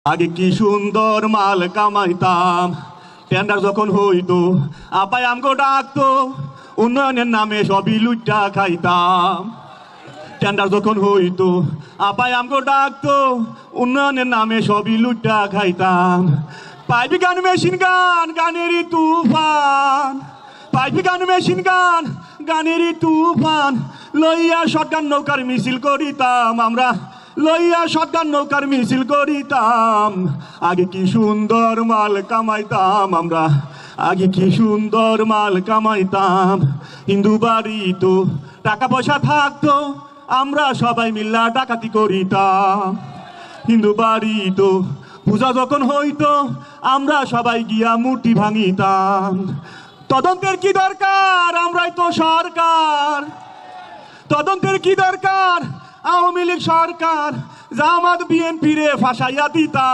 আগে কি সুন্দর মাল কামাইতাম, টেন্ডার যখন হইতো আপাই আমগো ডাকতো, উন্নয়নের নামে সবই লুইটা খাইতাম। টেন্ডার যখন হইতো আপাই আমগো ডাকতো, উন্নয়নের নামে সবই লুইটা খাইতাম। পাইপি গান মেশিন গান গানেরই তুফান, পাইপি গান মেশিন গান গানেরই তুফান, লইয়া শটগান নৌকার মিছিল করিতাম আমরা, লইয়া শটগান নৌকার মিছিল করিতাম। আগে কি সুন্দর মাল কামাইতাম আমরা, আগে কি সুন্দর মাল কামাইতাম। হিন্দু বাড়ি তো টাকা পয়সা থাকতো, আমরা সবাই মিল্লা ডাকাতি করিতাম। হিন্দু বাড়ি তো পূজা যখন হইতো, আমরা সবাই গিয়া মূর্তি ভাঙিতাম। তদন্তের কি দরকার, আমরাই তো সরকার। তদন্তের কি দরকার, আওয়ামী লীগ সরকার, জামাত বিএনপি রে ফাঁসাইয়া দিতাম।